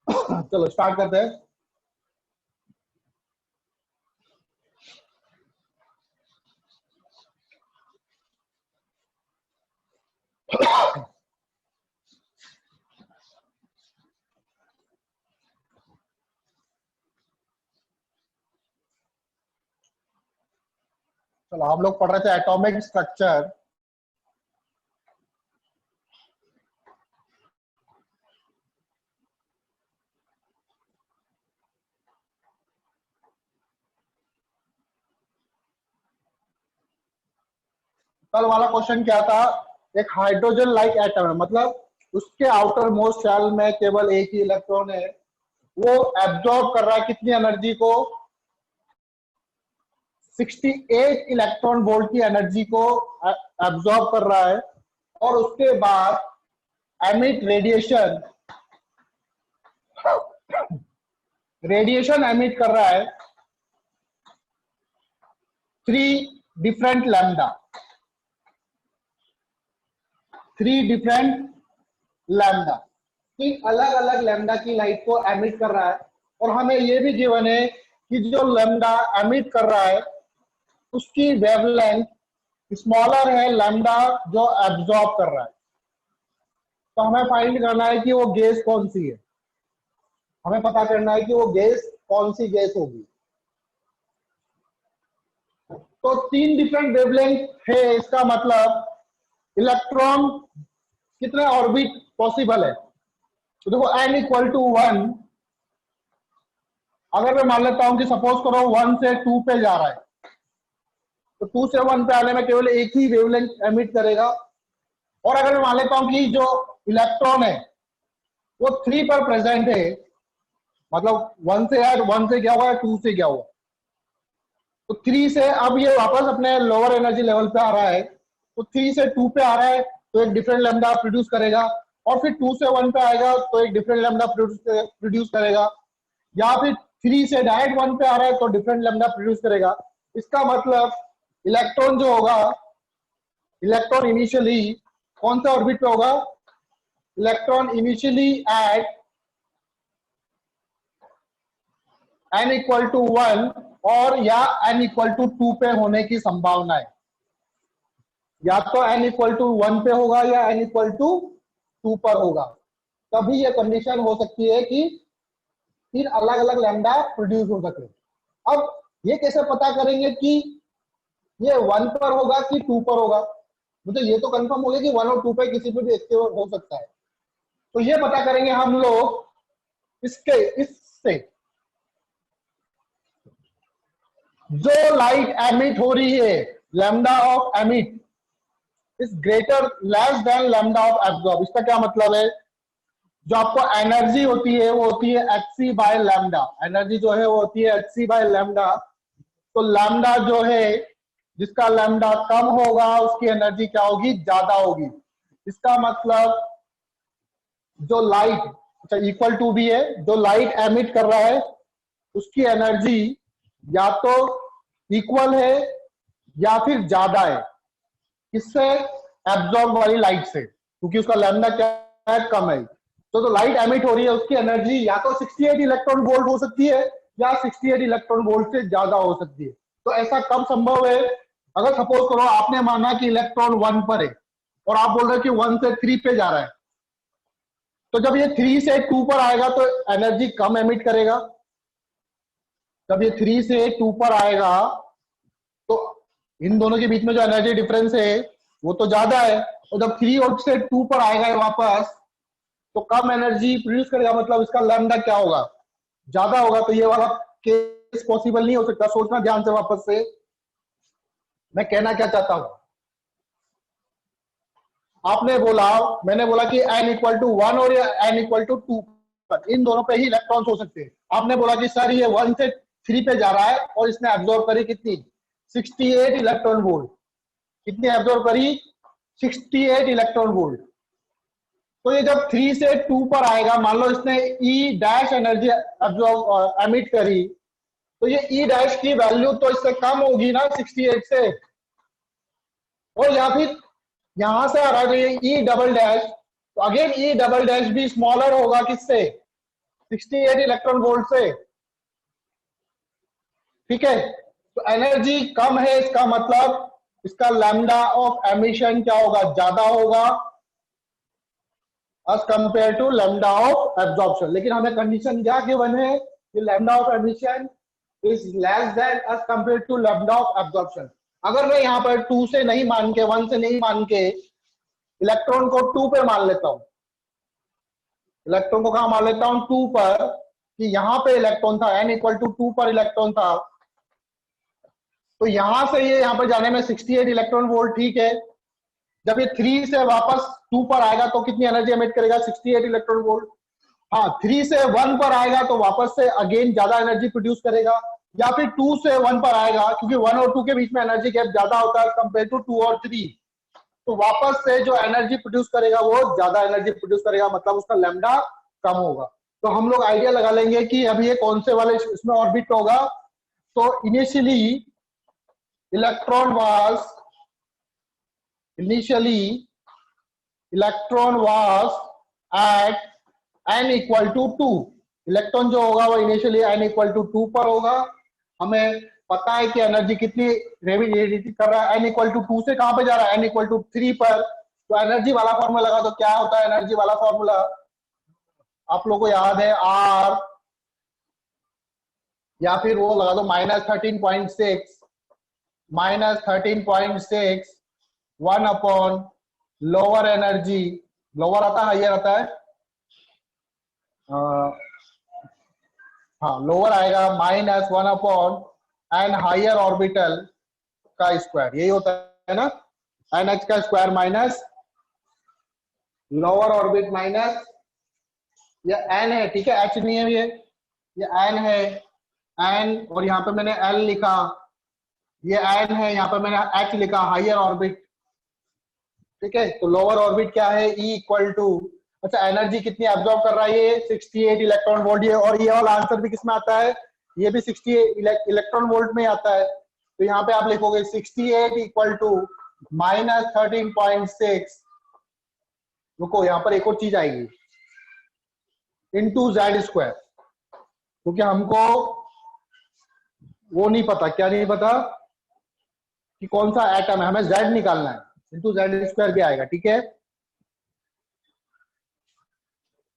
चलो स्टार्ट करते हैं। चलो हम लोग पढ़ रहे थे एटॉमिक स्ट्रक्चर। कल वाला क्वेश्चन क्या था? एक हाइड्रोजन लाइक एटम है, मतलब उसके आउटर मोस्ट शेल में केवल एक ही इलेक्ट्रॉन है। वो एब्जॉर्ब कर रहा है कितनी एनर्जी को? 68 इलेक्ट्रॉन वोल्ट की एनर्जी को एब्जॉर्ब कर रहा है। और उसके बाद एमिट रेडिएशन एमिट कर रहा है 3 डिफरेंट लैम्डा। 3 डिफरेंट लैम्डा, 3 अलग अलग लैम्डा की लाइट को एमिट कर रहा है। और हमें यह भी गिवन है कि जो लैम्डा एमिट कर रहा है उसकी वेवलेंथ स्मॉलर है लैम्डा जो एब्जॉर्ब कर रहा है। तो हमें फाइंड करना है कि वो गैस कौन सी है। हमें पता करना है कि वो गैस कौन सी गैस होगी। तो 3 डिफरेंट वेवलेंथ है, इसका मतलब इलेक्ट्रॉन कितने ऑर्बिट पॉसिबल है? तो देखो n इक्वल टू 1, अगर मैं मान लेता हूं कि सपोज करो 1 से 2 पे जा रहा है, तो 2 से 1 पे आने में केवल एक ही वेवलेंथ एमिट करेगा। और अगर मैं मान लेता हूं कि जो इलेक्ट्रॉन है वो 3 पर प्रेजेंट है, मतलब 1 से है, 1 से क्या हुआ, 2 से क्या हुआ, तो 3 से अब ये वापस अपने लोअर एनर्जी लेवल पे आ रहा है। तो 3 से 2 पे आ रहा है तो एक डिफरेंट लैम्डा प्रोड्यूस करेगा, और फिर 2 से 1 पे आएगा तो एक डिफरेंट लैम्डा प्रोड्यूस करेगा, या फिर 3 से डायरेक्ट 1 पे आ रहा है तो डिफरेंट लैम्डा प्रोड्यूस करेगा। इसका मतलब इलेक्ट्रॉन जो होगा, इलेक्ट्रॉन इनिशियली कौन सा ऑर्बिट पे होगा? Electron initially at n equal to 1 और या n इक्वल टू 2 पे होने की संभावना है। या तो n इक्वल टू 1 पे होगा या n इक्वल टू 2 पर होगा। तभी ये कंडीशन हो सकती है कि 3 अलग अलग लैम्डा प्रोड्यूस हो सके। अब ये कैसे पता करेंगे कि ये 1 पर होगा कि 2 पर होगा? मुझे ये तो कंफर्म हो गया कि 1 और 2 पे किसी पे भी एक हो सकता है। तो ये पता करेंगे हम लोग इससे जो लाइट एमिट हो रही है, lambda of emit is greater less than lambda of absorb. इसका क्या मतलब है? जो आपको एनर्जी होती है वो होती है hc बाय लैम्डा। एनर्जी जो है वो होती है hc बाय लैम्डा। तो लैम्डा जो है, जिसका लैम्डा कम होगा उसकी एनर्जी क्या होगी? ज्यादा होगी। इसका मतलब जो लाइट, अच्छा इक्वल टू भी है, जो लाइट एमिट कर रहा है उसकी एनर्जी या तो इक्वल है या फिर ज्यादा है इससे, एब्जॉर्ब वाली लाइट से, क्योंकि उसका लैम्डा क्या है? कम है। तो जो लाइट एमिट हो रही है उसकी एनर्जी या तो 68 इलेक्ट्रॉन वोल्ट हो सकती है या 68 इलेक्ट्रॉन वोल्ट से ज्यादा हो सकती है। तो ऐसा कब संभव है? अगर सपोज करो आपने माना कि इलेक्ट्रॉन 1 पर है और आप बोल रहे हो कि 1 से 3 पे जा रहा है, तो जब ये 3 से 2 पर आएगा तो एनर्जी कम एमिट करेगा। जब ये 3 से 2 पर आएगा तो इन दोनों के बीच में जो एनर्जी डिफरेंस है वो तो ज्यादा है। और जब 3 और से 2 पर आएगा वापस तो कम एनर्जी प्रोड्यूस करेगा, मतलब इसका लैम्डा क्या होगा? ज्यादा होगा। तो ये वाला केस पॉसिबल नहीं हो सकता। सोचना ध्यान से वापस से, मैं कहना क्या चाहता हूं। आपने बोला, मैंने बोला कि n इक्वल टू 1 और n इक्वल टू 2 पर इन दोनों पे ही इलेक्ट्रॉन्स हो सकते हैं। आपने बोला कि सर ये 1 से 3 पे जा रहा है और इसने एब्जॉर्ब करी कितनी? 68 इलेक्ट्रॉन वोल्ट। कितनी एब्जॉर्ब करी? 68 इलेक्ट्रॉन वोल्ट। तो ये जब 3 से 2 पर आएगा, मान लो इसने E dash energy absorb emit करी, तो ये E डैश की वैल्यू तो इससे कम होगी ना 68 से। और या फिर यहां से आ रहा है तो ये E डबल डैश, तो अगेन E डबल डैश भी स्मॉलर होगा किससे? 68 इलेक्ट्रॉन वोल्ट से, ठीक है। तो एनर्जी कम है, इसका मतलब इसका लैम्डा ऑफ एमिशन क्या होगा, ज्यादा होगा as compared to lambda of absorption। लेकिन हमें कंडीशन क्या गिवन है कि lambda of emission is less than as compared to lambda of absorption। अगर मैं यहाँ पर 2 से नहीं मान के, 1 से नहीं मान के इलेक्ट्रॉन को 2 पे मान लेता हूं, इलेक्ट्रॉन को कहां मान लेता हूं, 2 पर, कि यहां पे इलेक्ट्रॉन था n इक्वल टू 2 पर इलेक्ट्रॉन था, तो यहां से ये यहां पर जाने में 68 इलेक्ट्रॉन वोल्ट, ठीक है। जब ये 3 से वापस 2 पर आएगा तो कितनी एनर्जी एमिट करेगा, 68 इलेक्ट्रॉन वोल्ट। हाँ, 3 से 1 पर आएगा तो वापस से अगेन ज्यादा एनर्जी प्रोड्यूस करेगा, या फिर 2 से 1 पर आएगा, क्योंकि 1 और 2 के बीच में एनर्जी गैप ज्यादा होता है कंपेयर टू 2 और 3, तो वापस से जो एनर्जी प्रोड्यूस करेगा वो ज्यादा एनर्जी प्रोड्यूस करेगा, मतलब उसका लैम्डा कम होगा। तो हम लोग आइडिया लगा लेंगे कि अभी ये कौन से वाले इसमें ऑर्बिट होगा। तो initially electron was at n equal to 2। Electron जो होगा वो इनिशियली n इक्वल टू 2 पर होगा। हमें पता है कि एनर्जी कितनी रेडिएट कर रहा है, n इक्वल टू 2 से कहां पे जा रहा है, n इक्वल टू 3 पर। तो एनर्जी वाला फॉर्मूला लगा, तो क्या होता है एनर्जी वाला फॉर्मूला, आप लोगों को याद है, R, या फिर वो लगा दो -13.6 1 अपॉन लोअर एनर्जी, लोअर आता है हाइयर आता है, हाँ लोअर आएगा, -1 अपॉन एन हाइयर ऑर्बिटल का स्क्वायर, यही होता है ना, एन एच का square minus lower orbit minus, ये एन है, ठीक है, एच नहीं है, ये एन है, एन, और यहाँ पे मैंने एल लिखा, ये एन है, यहाँ पे मैंने एच लिखा, हाइयर ऑर्बिट, ठीक है। तो लोअर ऑर्बिट क्या है, ई इक्वल टू, अच्छा एनर्जी कितनी एब्जॉर्ब कर रहा है ये, 68 इलेक्ट्रॉन वोल्ट, ये, और ये वाला आंसर भी किसमें आता है, ये भी 68 इलेक्ट्रॉन वोल्ट में आता है। तो यहाँ पे आप लिखोगे 68 इक्वल टू -13.6, रुको यहाँ पर एक और चीज आएगी, इनटू जेड स्क्वायर, क्योंकि हमको वो नहीं पता, क्या नहीं पता कि कौन सा एटम है, हमें जेड निकालना है, इनटू जेड स्क्वायर भी आएगा, ठीक है।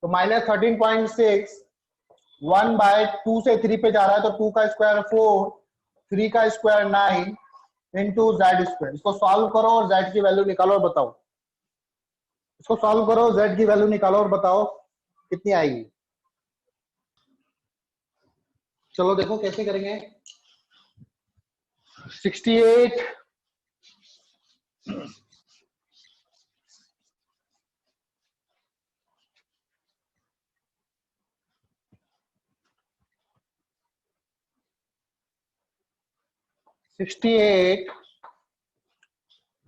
तो -13.6 1/2 से 3 पे जा रहा है, तो 2 का स्क्वायर 4, 3 का स्क्वायर 9 इंटू जेड स्क्वायर। इसको सॉल्व करो और जेड की वैल्यू निकालो और बताओ, इसको सॉल्व करो, जेड की वैल्यू निकालो और बताओ कितनी आएगी। चलो देखो कैसे करेंगे। 68 68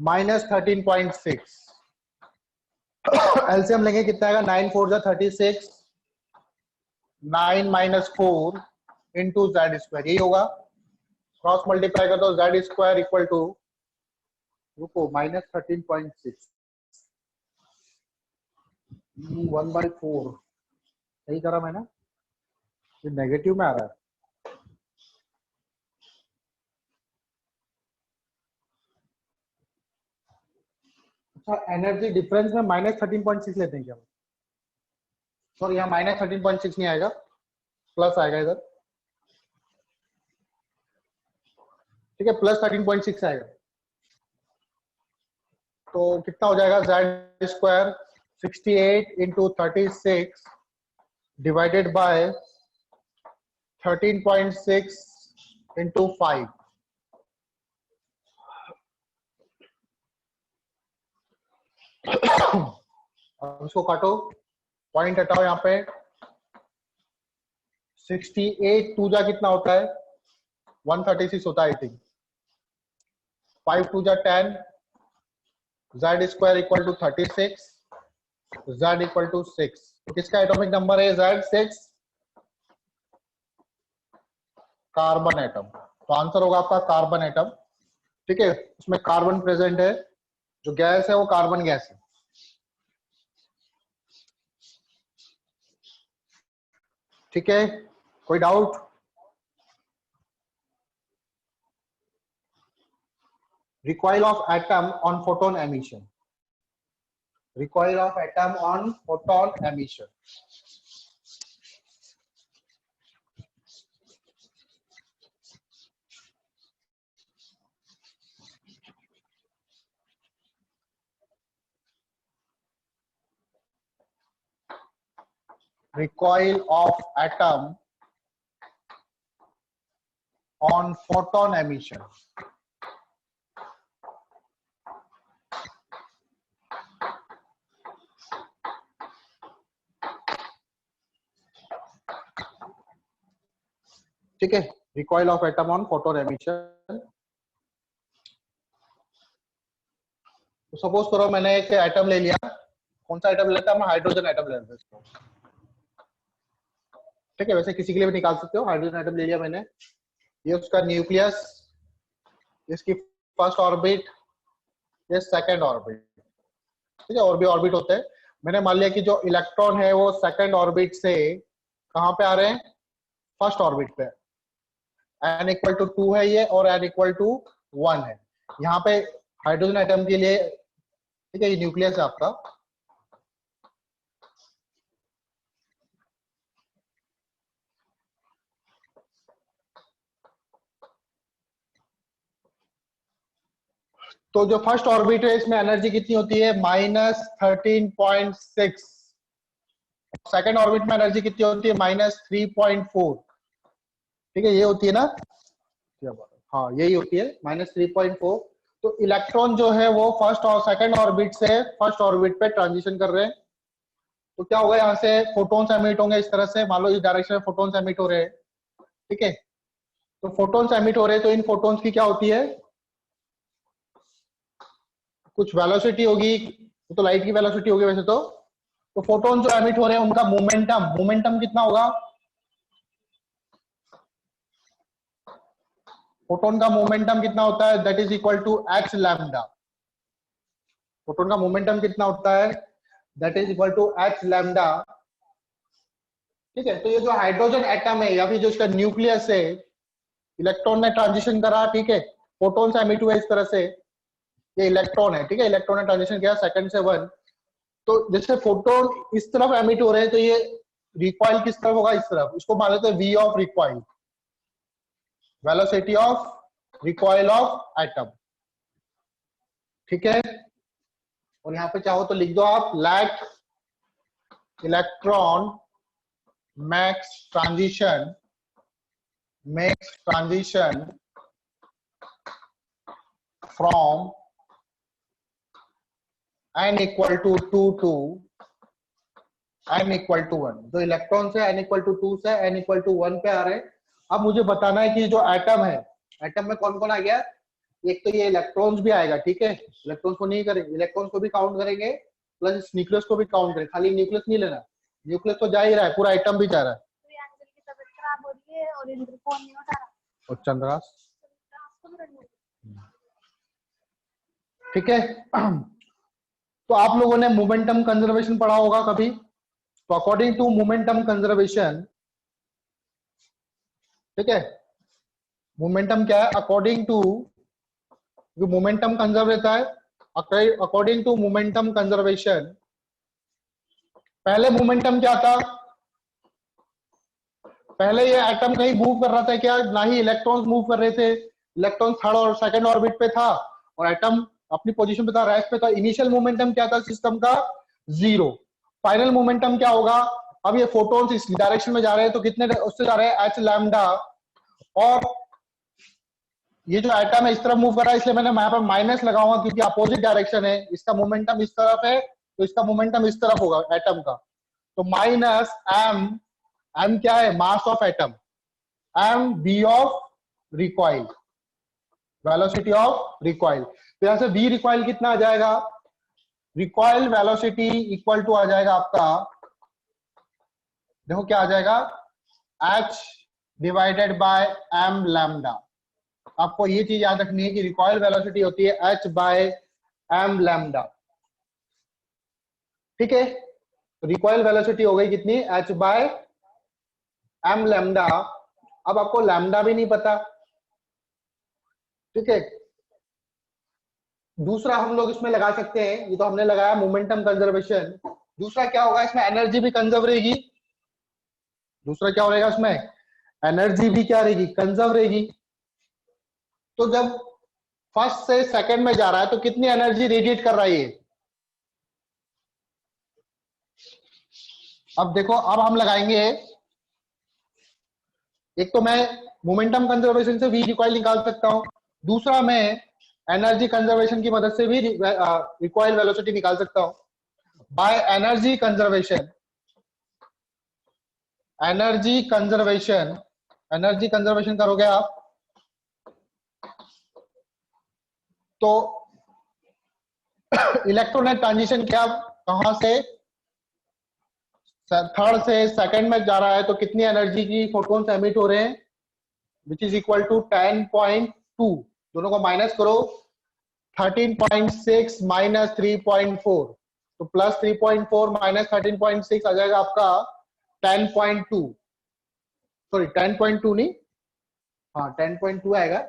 -13.6, एलसीएम लेंगे कितना आएगा, 9 4 जा 36, 9 - 4 इंटू जेड स्क्वायर, यही होगा। क्रॉस मल्टीप्लाई कर दो, जेड स्क्वायर इक्वल टू, रुको, -13.6 1/4, सही करा मैंने, ये नेगेटिव में आ रहा है। अच्छा, एनर्जी डिफरेंस में -13.6 लेते हैं क्या, सॉरी यहाँ -13.6 नहीं आएगा, प्लस आएगा इधर, ठीक है, +13.6 आएगा। तो कितना हो जाएगा, Z square 68 into 36 divided by 13.6 into 5, अब इसको काटो, पॉइंट हटाओ यहाँ पे, 68 2 जा कितना होता है, 136 होता है आई थिंक, 5 2 जा 10, Z square equal to 36, Z equal to 6, किसका एटॉमिक नंबर है जेड, 6, कार्बन एटम। तो आंसर होगा आपका कार्बन एटम, ठीक है, उसमें कार्बन प्रेजेंट है, जो गैस है वो कार्बन गैस है। ठीक है, कोई doubt? Recoil of atom on photon emission, recoil of atom on photon emission. Recoil of atom on photon emission. ठीक है, recoil of atom on photon emission. तो सपोज करो मैंने एक एटम ले लिया, कौन सा एटम लेता है? मैं हाइड्रोजन एटम ले लेता हूं। ठीक है, वैसे किसी के लिए भी निकाल सकते हो। हाइड्रोजन एटम ले लिया मैंने, ये उसका न्यूक्लियस, इसकी फर्स्ट ऑर्बिट, ये सेकंड ऑर्बिट। ठीक है, और भी ऑर्बिट होते हैं। मैंने मान लिया कि जो इलेक्ट्रॉन है वो सेकंड ऑर्बिट से कहां पे आ रहे हैं? फर्स्ट ऑर्बिट पे। n इक्वल टू 2 है ये, और n इक्वल टू 1 है। यहाँ पे हाइड्रोजन एटम के लिए, ठीक है, ये न्यूक्लियस है आपका। तो जो फर्स्ट ऑर्बिट है इसमें एनर्जी कितनी होती है? -13.6। सेकंड ऑर्बिट में एनर्जी कितनी होती है? -3.4। ठीक है, ये होती है ना, हाँ यही होती है, -3.4। तो इलेक्ट्रॉन जो है वो फर्स्ट और सेकंड ऑर्बिट से फर्स्ट ऑर्बिट पे ट्रांजिशन कर रहे हैं। तो क्या होगा, यहाँ से फोटॉन्स एमिट होंगे इस तरह से। मान लो इस डायरेक्शन में फोटॉन्स एमिट हो रहे हैं। ठीक है, तो फोटॉन्स एमिट हो रहे हैं, तो इन फोटॉन्स की क्या होती है? कुछ वेलोसिटी होगी, तो लाइट की वेलोसिटी होगी वैसे तो फोटॉन जो एमिट हो रहे हैं उनका मोमेंटम कितना होगा? फोटोन का मोमेंटम कितना होता है? That is equal to h lambda. Photon का मोमेंटम कितना होता है? That is equal to h lambda. ठीक है, तो ये जो हाइड्रोजन एटम है या फिर जो इसका न्यूक्लियस है, इलेक्ट्रॉन ने ट्रांजिशन करा। ठीक है, फोटोन से एमिट हुए इस तरह से, ये इलेक्ट्रॉन है। ठीक है, इलेक्ट्रॉन ने ट्रांजिशन किया सेकंड से 1। तो जैसे फोटोन इस तरफ एमिट हो रहे हैं, तो ये रिकॉइल किस तरफ होगा? इस तरफ। इसको मान लेते हैं v of recoil, velocity of recoil of atom. ठीक है, और यहां पे चाहो तो लिख दो आप, let electron makes transition from n equal to 2 to n equal to 1। जो इलेक्ट्रॉन से n equal to 2 से n equal to 1 पे आ रहे हैं। अब मुझे बताना है कि जो एटम है, एटम में कौन कौन आ गया? एक तो ये इलेक्ट्रॉन्स भी आएगा। ठीक है, इलेक्ट्रॉन्स को नहीं करेंगे, इलेक्ट्रॉन्स को भी काउंट करेंगे, प्लस न्यूक्लियस को भी काउंट करेंगे। खाली न्यूक्लियस नहीं लेना, न्यूक्लियस तो जा ही रहा है, पूरा एटम भी जा रहा है। और चंद्रास, ठीक है। तो आप लोगों ने मोमेंटम कंजर्वेशन पढ़ा होगा कभी। तो अकॉर्डिंग टू मोमेंटम कंजर्वेशन, ठीक है, मोमेंटम क्या है? अकॉर्डिंग टू, जो मोमेंटम कंजर्व रहता है, अकॉर्डिंग टू मोमेंटम कंजर्वेशन, पहले मोमेंटम क्या था? पहले ये एटम कहीं मूव कर रहा था क्या? ना ही इलेक्ट्रॉन्स मूव कर रहे थे। इलेक्ट्रॉन थर्ड और सेकंड ऑर्बिट पे था और एटम अपनी पोजीशन पे था, रेस्ट पे था। इनिशियल मोमेंटम क्या था सिस्टम का? 0। फाइनल मोमेंटम क्या होगा? अब ये फोटॉन्स इस डायरेक्शन में जा रहे हैं, तो कितने उससे जा रहे हैं? h lambda. और ये जो एटम है इस तरफ मूव कर रहा है, इसलिए मैंने यहाँ पर माइनस लगाऊंगा क्योंकि अपोजिट डायरेक्शन है। इसका मोमेंटम इस तरफ है, तो इसका मोमेंटम इस तरफ होगा एटम का। तो माइनस m क्या है? Mass of atom, m v of recoil, velocity of recoil. तो यहां से v रिकॉइल कितना आ जाएगा? रिकॉइल वेलोसिटी इक्वल टू आ जाएगा आपका, देखो क्या आ जाएगा, h divided by m lambda. आपको ये चीज याद रखनी है कि रिकॉइल वेलोसिटी होती है h बाय m लैम्डा। ठीक है, रिकॉइल वेलोसिटी हो गई कितनी? h by M lambda. अब आपको लैम्डा भी नहीं पता, ठीक है। दूसरा हम लोग इसमें लगा सकते हैं, ये तो हमने लगाया मोमेंटम कंजर्वेशन। दूसरा क्या होगा इसमें, एनर्जी भी कंजर्व रहेगी। दूसरा क्या रहेगा इसमें, एनर्जी भी क्या रहेगी, कंजर्व रहेगी। तो जब फर्स्ट से सेकंड में जा रहा है तो कितनी एनर्जी रेडिएट कर रहा है ये। अब देखो, अब हम लगाएंगे, एक तो मैं मोमेंटम कंजर्वेशन से वी रिकॉइल निकाल सकता हूं, दूसरा मैं एनर्जी कंजर्वेशन की मदद से भी रिकॉइल वेलोसिटी निकाल सकता हूं। By energy conservation, energy conservation, energy conservation करोगे आप तो इलेक्ट्रोनेट ट्रांजिशन क्या, कहां से थर्ड से सेकंड में जा रहा है तो कितनी एनर्जी की फोटोन्स एमिट हो रहे हैं, विच इज इक्वल टू 10.2, दोनों को माइनस करो, 13.6 माइनस 3.4, तो प्लस 3.4 माइनस 13.6 आ जाएगा आपका 10.2, सॉरी 10.2 नहीं, हाँ 10.2 आएगा,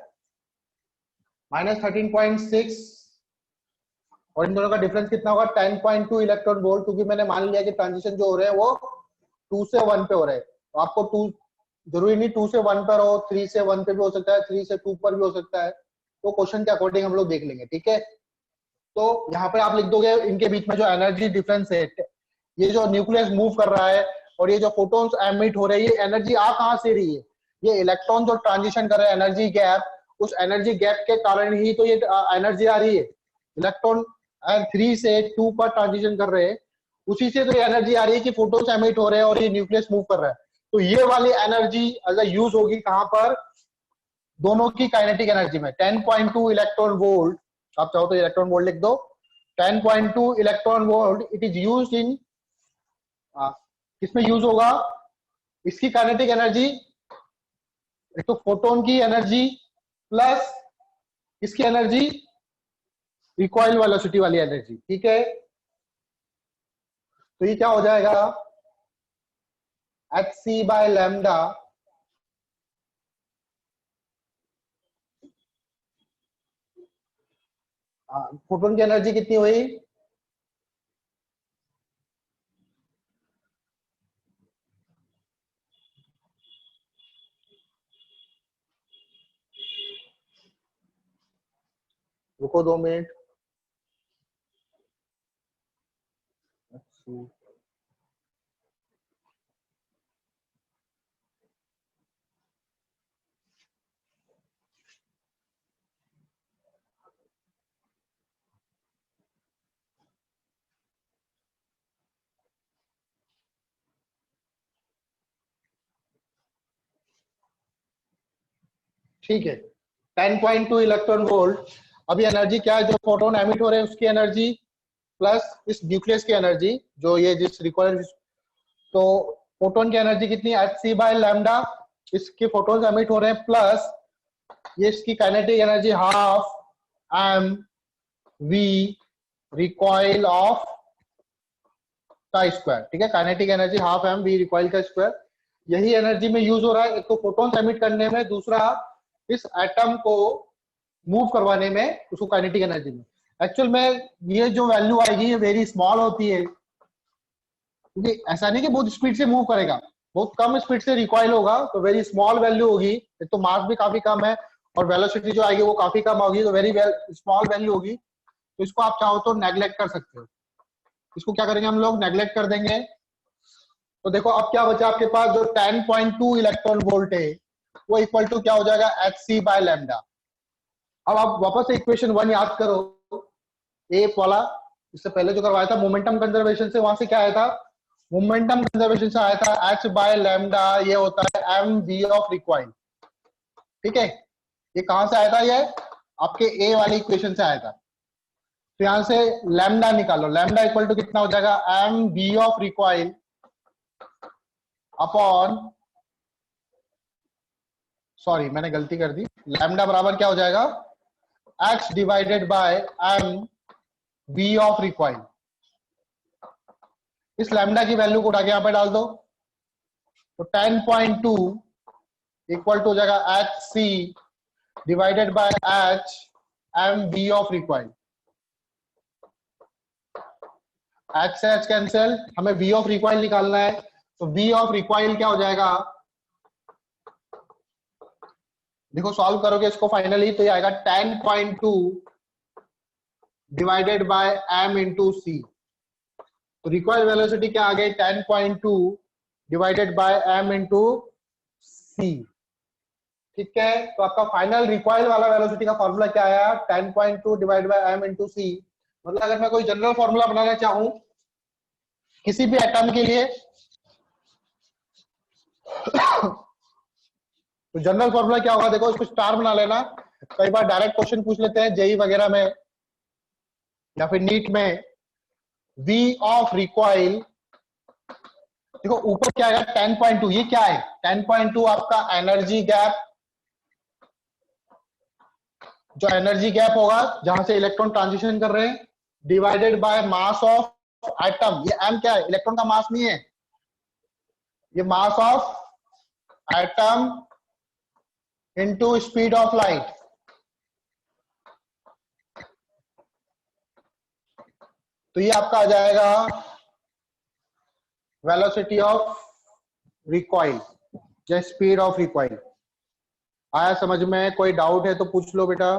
माइनस 13.6, और इन दोनों का डिफरेंस कितना होगा 10.2 इलेक्ट्रॉन वोल्ट, क्योंकि मैंने मान लिया कि ट्रांजिशन जो हो रहे हैं वो 2 से 1 पे हो रहे हैं। तो आपको 2 जरूरी नहीं 2 से 1 पर हो, 3 से 1 पे भी हो सकता है, 3 से 2 पर भी हो सकता है, तो क्वेश्चन के अकॉर्डिंग हम लोग देख लेंगे, ठीक है। तो यहाँ पे आप लिख दोगे इनके बीच में जो एनर्जी डिफरेंस है, ये जो न्यूक्लियस मूव कर रहा है और ये जो फोटोन्स एमिट हो रहे हैं, ये एनर्जी आ कहां से रही है, ये इलेक्ट्रॉन जो ट्रांजिशन कर रहे हैं एनर्जी गैप, उस एनर्जी गैप के कारण ही तो ये एनर्जी आ रही है। इलेक्ट्रॉन 3 से 2 पर ट्रांजिशन कर रहे हैं, उसी से तो ये एनर्जी आ रही है कि फोटोन्स एमिट हो रहे हैं और ये न्यूक्लियस मूव कर रहा है। तो ये वाली एनर्जी अगर यूज होगी कहां पर, दोनों की काइनेटिक एनर्जी में। 10.2 इलेक्ट्रॉन वोल्ट, आप चाहो तो इलेक्ट्रॉन वोल्ट लिख दो, 10.2 electron volt it is used in, किसमें यूज होगा, इसकी काइनेटिक एनर्जी, एक तो फोटोन की एनर्जी प्लस इसकी एनर्जी रिकॉइल वेलोसिटी वाली एनर्जी, ठीक है। तो ये क्या हो जाएगा, H C by lambda, photon की एनर्जी कितनी हुई, रुको 2 मिनट, ठीक है। 10.2 इलेक्ट्रॉन वोल्ट, अभी एनर्जी क्या है, जो फोटोन एमिट हो रहे हैं उसकी एनर्जी प्लस इस न्यूक्लियस की एनर्जी, जो ये जिस रिकॉइल, तो फोटोन की एनर्जी कितनी, एच सी बाय लैम्डा, इसके फोटोन एमिट हो रहे हैं प्लस ये इसकी kinetic energy half M V recoil of का स्क्वायर, ठीक है। Kinetic energy half M V recoil का स्क्वायर, यही एनर्जी में यूज हो रहा है, एक तो फोटोन एमिट करने में, दूसरा इस एटम को मूव करवाने में, उसको काइनेटिक एनर्जी में। एक्चुअल में ये जो वैल्यू आएगी ये वेरी स्मॉल होती है, क्योंकि ऐसा नहीं कि बहुत स्पीड से मूव करेगा, बहुत कम स्पीड से रिकॉइल होगा, तो वेरी स्मॉल वैल्यू होगी, एक तो मास भी काफी कम है और वेलोसिटी जो आएगी वो काफी कम होगी, तो वेरी स्मॉल वैल्यू होगी। तो इसको आप चाहो तो नेग्लेक्ट कर सकते हो, इसको क्या करेंगे हम लोग, नेग्लेक्ट कर देंगे। तो देखो अब क्या बचा आपके पास, जो 10.2 इलेक्ट्रॉन वोल्ट है वो इक्वल टू क्या हो जाएगा, एच सी बाय लैम्डा। अब आप वापस से इक्वेशन 1 याद करो, ए वाला, इससे पहले जो करवाया था मोमेंटम कंजर्वेशन से, वहां से क्या आया था, मोमेंटम कंजर्वेशन से आया था एच बाय लैम्डा, ये होता है एम वी ऑफ रिकॉइल, ठीक है। ये कहां से आया था, ये आपके ए वाली इक्वेशन से आया था। तो यहां से लैम्डा निकालो, लैम्डा इक्वल टू कितना हो जाएगा, M V of recoil upon, sorry मैंने गलती कर दी, लैम्डा बराबर क्या हो जाएगा, X divided by M V of recoil. इस लैम्डा की वैल्यू को उठा के यहां पे डाल दो, तो 10.2 इक्वल टू हो जाएगा H C divided by H M V of recoil. H से एच कैंसिल, हमें वी ऑफ रिकॉइल निकालना है, तो वी ऑफ रिकॉइल क्या हो जाएगा, देखो सॉल्व करोगे इसको फाइनली तो ये आएगा 10.2 डिवाइडेड बाय एम इंटू सी। तो रिकॉइल वेलोसिटी क्या आ गई, 10.2 डिवाइडेड बाय एम इंटू सी। ठीक है, तो आपका फाइनल रिकॉइल वाला वेलोसिटी का फॉर्मूला क्या आया, 10.2 डिवाइड बाय एम इंटू सी। मतलब अगर मैं कोई जनरल फॉर्मूला बनाना चाहूं किसी भी एटम के लिए तो जनरल फॉर्मूला क्या होगा, देखो इसको स्टार बना लेना। कई बार डायरेक्ट क्वेश्चन पूछ लेते हैं जेई वगैरह में या फिर नीट में। वी ऑफ रिकॉइल, देखो ऊपर क्या है 10.2, ये क्या है 10.2 आपका एनर्जी गैप, जो एनर्जी गैप होगा जहां से इलेक्ट्रॉन ट्रांजिशन कर रहे हैं, divided by mass of atom. ये एम क्या है, इलेक्ट्रॉन का मास नहीं है, ये mass of atom into speed of light. तो ये आपका आ जाएगा वेलोसिटी ऑफ रिकॉइल या स्पीड ऑफ रिकॉइल। आया समझ में, कोई डाउट है तो पूछ लो बेटा।